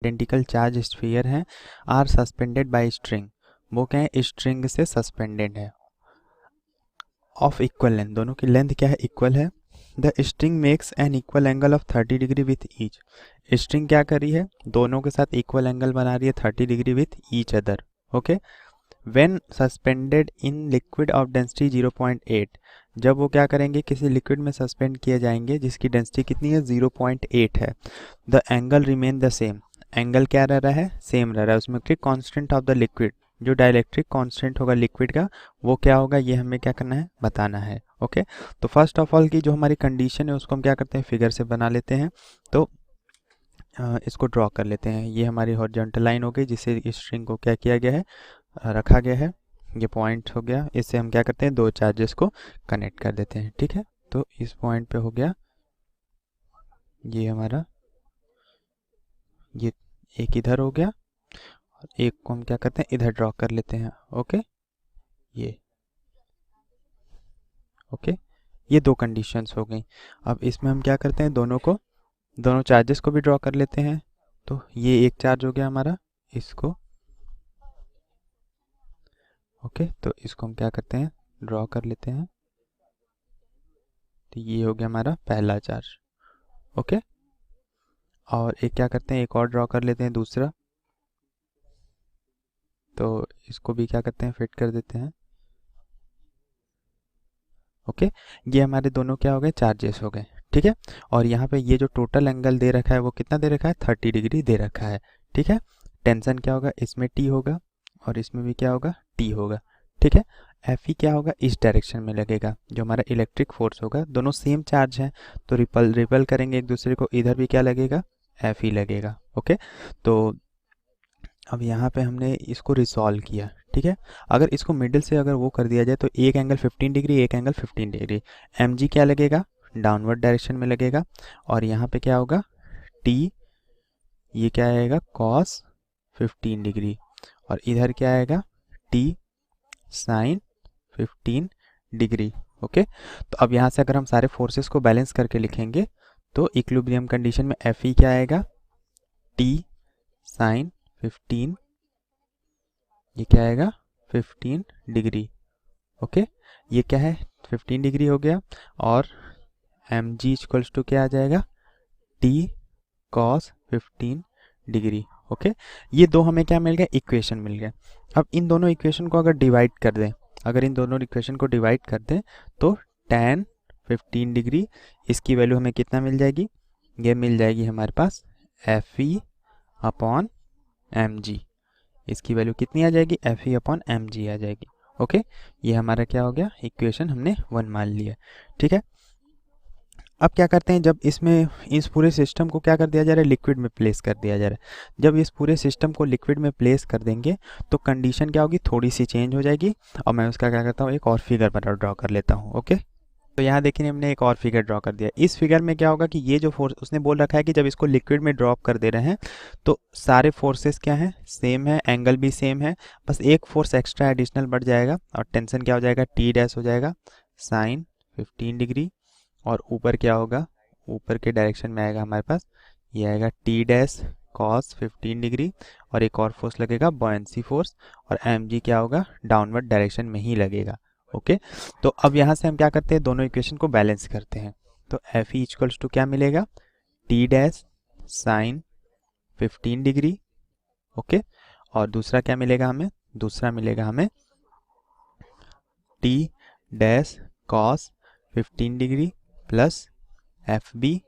Identical charge sphere हैं are suspended bye string, वो क्या है स्ट्रिंग से सस्पेंडेड है, ऑफ इक्वल लेंथ, दोनों की लेंथ क्या है इक्वल है। The string makes an equal angle of 30 degree with each, string क्या कर रही है दोनों के साथ इक्वल एंगल बना रही है 30 degree with each other. Okay, when suspended in liquid of density 0.8, जब वो क्या करेंगे किसी लिक्विड में सस्पेंड किए जाएंगे जिसकी डेंसिटी कितनी है 0.8 है, the angle remain the same, angle क्या रह रहा है सेम रह रहा है उसमें, कि कांस्टेंट ऑफ द लिक्विड, जो डाइलेक्ट्रिक कांस्टेंट होगा लिक्विड का वो क्या होगा ये हमें क्या करना है बताना है। ओके, तो फर्स्ट ऑफ ऑल की जो हमारी कंडीशन है उसको हम क्या करते हैं फिगर से बना लेते हैं। तो इसको ड्रॉ कर लेते हैं, ये हमारी हॉरिजॉन्टल लाइन हो गई जिससे इस स्ट्रिंग को क्या किया गया है रखा गया है, ये पॉइंट हो गया, इससे हम क्या करते हैं दो चार्जेस को कनेक्ट कर देते हैं। ठीक है, तो इस पॉइंट पे हो गया ये हमारा, ये एक इधर हो गया और एक को हम क्या करते हैं इधर ड्रॉ कर लेते हैं। ओके, ये ओके, ये दो कंडीशंस हो गई। अब इसमें हम क्या करते हैं दोनों चार्जेस को भी ड्रॉ कर लेते हैं। तो ये एक चार्ज हो गया हमारा, इसको ओके, तो इसको हम क्या करते हैं ड्रॉ कर लेते हैं। तो ये हो गया हमारा पहला चार्ज। ओके, और एक क्या करते हैं एक और ड्रॉ कर लेते हैं दूसरा, तो इसको भी क्या करते हैं फिट कर देते हैं। ओके, ये हमारे दोनों क्या हो गए चार्जेस हो गए। ठीक है, और यहाँ पे ये जो टोटल एंगल दे रखा है वो कितना दे रखा है 30 डिग्री दे रखा है। ठीक है, टेंशन क्या होगा इसमें टी होगा और इसमें भी क्या होगा टी होगा। ठीक है, एफ ई क्या होगा इस डायरेक्शन में लगेगा, जो हमारा इलेक्ट्रिक फोर्स होगा, दोनों सेम चार्ज हैं तो रिपल करेंगे एक दूसरे को, इधर भी क्या लगेगा एफ ई लगेगा। ओके, तो अब यहाँ पे हमने इसको रिसॉल्व किया। ठीक है, अगर इसको मिडिल से अगर वो कर दिया जाए तो एक एंगल 15 डिग्री एक एंगल 15 डिग्री, एम जी क्या लगेगा डाउनवर्ड डायरेक्शन में लगेगा, और यहाँ पे क्या होगा टी, ये क्या आएगा कॉस 15 डिग्री, और इधर क्या आएगा टी साइन 15 डिग्री। ओके, तो अब यहाँ से अगर हम सारे फोर्सेस को बैलेंस करके लिखेंगे तो इक्विलिब्रियम कंडीशन में एफ ई क्या आएगा टी साइन 15, ये क्या आएगा 15 डिग्री। ओके, ये क्या है 15 डिग्री हो गया, और एम जी इक्वल्स टू क्या आ जाएगा टी कॉस 15 डिग्री। ओके, ये दो हमें क्या मिल गया इक्वेशन मिल गया। अब इन दोनों इक्वेशन को अगर डिवाइड कर दें, अगर इन दोनों इक्वेशन को डिवाइड कर दें तो tan 15 डिग्री इसकी वैल्यू हमें कितना मिल जाएगी, ये मिल जाएगी हमारे पास F E upon M G, इसकी वैल्यू कितनी आ जाएगी F E upon M G आ जाएगी। ओके, ये हमारा क्या हो गया इक्वेशन हमने 1 मान लिया। ठीक है, अब क्या करते हैं जब इसमें इस पूरे सिस्टम को क्या कर दिया जा रहा है लिक्विड में प्लेस कर दिया जा रहा है, जब इस पूरे सिस्टम को लिक्विड में प्लेस कर देंगे तो कंडीशन क्या होगी थोड़ी सी चेंज हो जाएगी, और मैं उसका क्या करता हूँ एक और फिगर बना ड्रॉ कर लेता हूँ। ओके, तो यहाँ देखिए हमने एक और फिगर ड्रॉ कर दिया। इस फिगर में क्या होगा कि ये जो फोर्स उसने बोल रखा है कि जब इसको लिक्विड में ड्रॉप कर दे रहे हैं तो सारे फोर्सेस क्या हैं सेम है, एंगल भी सेम है, बस एक फोर्स एक्स्ट्रा एडिशनल बढ़ जाएगा और टेंशन क्या हो जाएगा टी डैश हो जाएगा साइन 15 डिग्री, और ऊपर क्या होगा ऊपर के डायरेक्शन में आएगा हमारे पास ये आएगा टी डैश कॉस 15 डिग्री, और एक और फोर्स लगेगा बॉयंसी फोर्स, और एम जी क्या होगा डाउनवर्ड डायरेक्शन में ही लगेगा। ओके, तो अब यहाँ से हम क्या करते हैं दोनों इक्वेशन को बैलेंस करते हैं। तो एफ ई इक्वल्स टू क्या मिलेगा T dash sine 15 degree. Okay, और दूसरा क्या मिलेगा हमें, दूसरा मिलेगा हमें T dash cos 15 degree plus F B,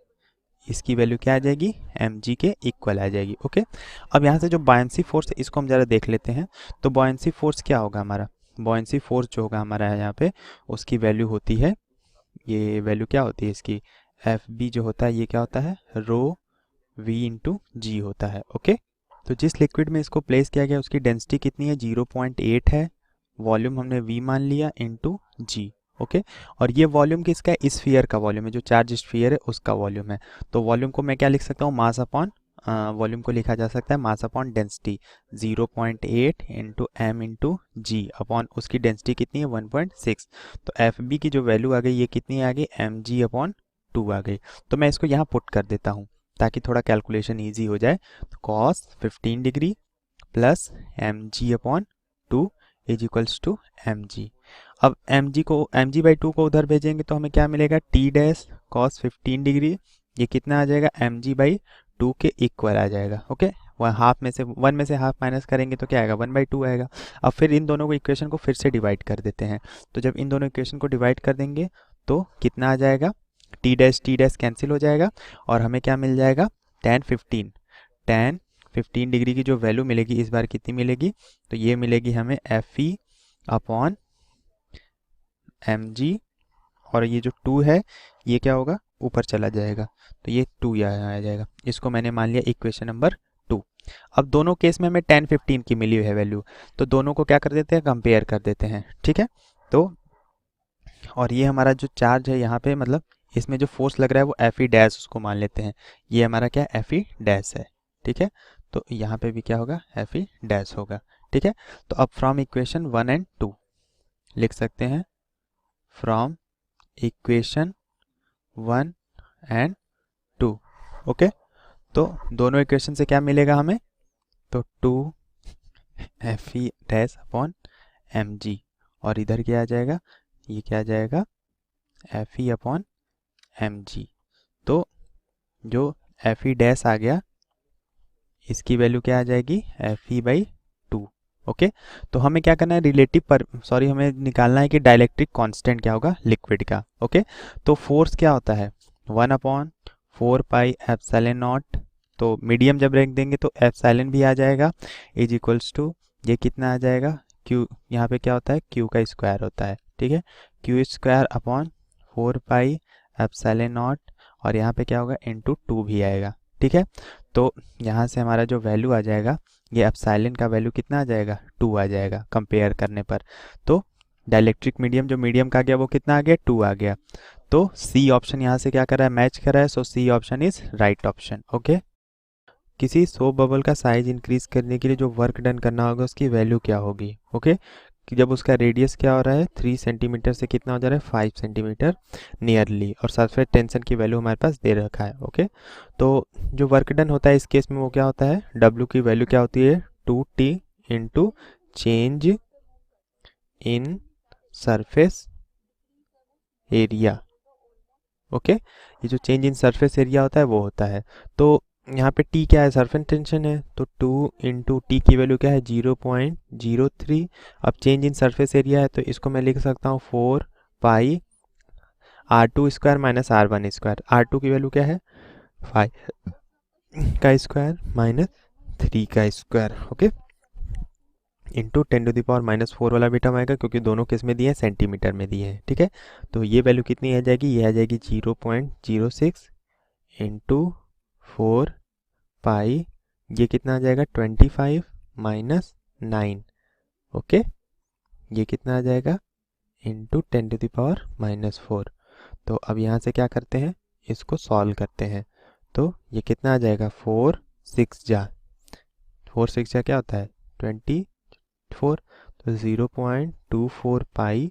इसकी वैल्यू क्या आ जाएगी एम जी के इक्वल आ जाएगी। ओके, अब यहाँ से जो बॉयंसी फोर्स है इसको हम ज़रा देख लेते हैं। तो बॉयंसी फोर्स क्या होगा हमारा, बॉयंसी फोर्स जो होगा हमारा यहाँ पे उसकी वैल्यू होती है, ये वैल्यू क्या होती है इसकी एफ बी जो होता है ये क्या होता है रो वी इंटू जी होता है। ओके, तो जिस लिक्विड में इसको प्लेस किया गया उसकी डेंसिटी कितनी है 0.8 है, वॉल्यूम हमने वी मान लिया इंटू जी। ओके, और ये वॉल्यूम किसका है इस स्फीयर का वॉल्यूम है, जो चार्ज स्फीयर है उसका वॉल्यूम है। तो वॉल्यूम को मैं क्या लिख सकता हूँ मास अपॉन वॉल्यूम को लिखा जा सकता है mass upon density 0.8 into M into G upon उसकी डेंसिटी कितनी है 1.6। तो एफ बी की जो वैल्यू आ गई ये कितनी आ गई एम जी अपॉन 2 आ गई। तो मैं इसको यहाँ पुट कर देता हूँ। ताकि थोड़ा कैलकुलेशन ईजी हो जाए। तो cos 15 degree plus mg/2 is equals to mg। अब mg/2 को उधर भेजेंगे तो हमें क्या मिलेगा, t डैश कॉस 15 डिग्री, ये कितना आ जाएगा, mg/2 के इक्वल आ जाएगा। ओके, वन में से हाफ माइनस करेंगे तो क्या आएगा, 1/2 आएगा। अब फिर इन दोनों को इक्वेशन को फिर से डिवाइड कर देते हैं। तो जब इन दोनों इक्वेशन को डिवाइड कर देंगे तो कितना आ जाएगा, t डैश कैंसिल हो जाएगा और हमें क्या मिल जाएगा, tan 15 डिग्री की जो वैल्यू मिलेगी इस बार कितनी मिलेगी, तो ये मिलेगी हमें Fe/mg, और ये जो 2 है ये क्या होगा, ऊपर चला जाएगा, तो ये 2 यहाँ आ जाएगा। इसको मैंने मान लिया इक्वेशन नंबर 2। अब दोनों केस में हमें tan 15 की मिली है वैल्यू, तो दोनों को क्या कर देते हैं, कंपेयर कर देते हैं। ठीक है, तो और ये हमारा जो चार्ज है यहाँ पे, मतलब इसमें जो फोर्स लग रहा है वो Fe डैश उसको मान लेते हैं, ये हमारा क्या Fe डैश है। ठीक है, तो यहाँ पे भी क्या होगा, Fe डैश होगा। ठीक है, तो अब फ्रॉम इक्वेशन 1 एंड 2 लिख सकते हैं, फ्रॉम इक्वेशन 1 एंड 2। ओके, तो दोनों इक्वेशन से क्या मिलेगा हमें, तो 2 Fe डैश अपॉन mg, और इधर क्या आ जाएगा, ये क्या आ जाएगा, Fe अपॉन mg। तो जो Fe डैश आ गया इसकी वैल्यू क्या आ जाएगी, Fe/2। ओके, तो हमें क्या करना है, हमें निकालना है कि डाइलेक्ट्रिक कांस्टेंट क्या होगा लिक्विड का। ओके, तो फोर्स क्या होता है, 1/4πε0, तो मीडियम जब रख देंगे तो एप्सिलॉन भी आ जाएगा, इज इक्वल्स टू ये कितना आ जाएगा, क्यू, यहाँ पे क्या होता है, क्यू का स्क्वायर होता है। ठीक है, Q²/4πε0, और यहाँ पे क्या होगा, इंटू 2 भी आएगा। ठीक है, तो यहाँ से हमारा जो वैल्यू आ जाएगा, ये एप्सिलॉन का वैल्यू कितना आ जाएगा, 2 आ जाएगा कंपेयर करने पर। तो डाइलेक्ट्रिक मीडियम जो मीडियम का गया वो कितना आ गया, 2 आ गया। तो सी ऑप्शन यहाँ से क्या कर रहा है, मैच कर रहा है, so C option is right option. Okay, किसी सोप बबल का साइज इंक्रीज करने के लिए जो वर्क डन करना होगा उसकी वैल्यू क्या होगी। ओके, कि जब उसका रेडियस क्या हो रहा है, 3 सेंटीमीटर से कितना हो जा रहा है, 5 सेंटीमीटर नियरली, और सरफेस टेंशन की वैल्यू हमारे पास दे रखा है। ओके, तो जो वर्क डन होता है इस केस में वो क्या होता है, W की वैल्यू क्या होती है, 2T into change in surface area. Okay, ये जो चेंज इन सरफेस एरिया होता है वो होता है। तो यहाँ पे T क्या है, सरफेस टेंशन है, तो 2 इंटू टी की वैल्यू क्या है, 0.03। अब चेंज इन सरफेस एरिया है तो इसको मैं लिख सकता हूँ 4πr2² माइनस r1²। r2 की वैल्यू क्या है, 5 का स्क्वायर माइनस 3 का स्क्वायर। ओके, इंटू 10⁻⁻⁴ वाला बेटा आएगा, क्योंकि दोनों केस में दिए हैं, सेंटीमीटर में दिए हैं। ठीक है, तो ये वैल्यू कितनी आ जाएगी, ये आ जाएगी 0.06 इंटू 4π, ये कितना आ जाएगा, 25 माइनस 9। ओके, ये कितना आ जाएगा, इंटू 10⁻⁻⁴। तो अब यहाँ से क्या करते हैं, इसको सॉल्व करते हैं, तो ये कितना आ जाएगा, 4 6 जा क्या होता है, 24, तो 0.24π,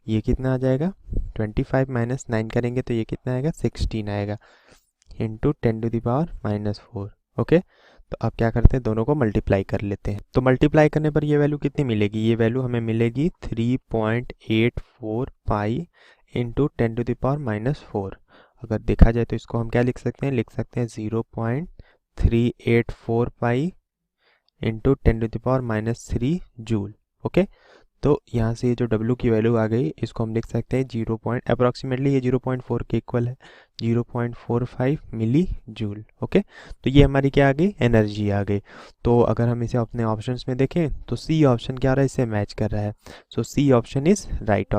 ये कितना आ जाएगा, 25 माइनस 9 करेंगे तो ये कितना आएगा, 16 आएगा, इंटू 10⁻⁻⁴। ओके, तो अब क्या करते हैं, दोनों को मल्टीप्लाई कर लेते हैं। तो मल्टीप्लाई करने पर ये वैल्यू कितनी मिलेगी, ये वैल्यू हमें मिलेगी 3.84π इंटू 10⁻⁻⁴। अगर देखा जाए तो इसको हम क्या लिख सकते हैं, 0.384π इंटू 10⁻³ जूल। ओके, तो यहाँ से ये जो W की वैल्यू आ गई इसको हम लिख सकते हैं अप्रॉक्सीमेटली ये 0.4 के इक्वल है, 0.45 मिली जूल। ओके, तो ये हमारी क्या आ गई, एनर्जी आ गई। तो अगर हम इसे अपने ऑप्शंस में देखें तो सी ऑप्शन क्या आ रहा है, इससे मैच कर रहा है, so C option is right option.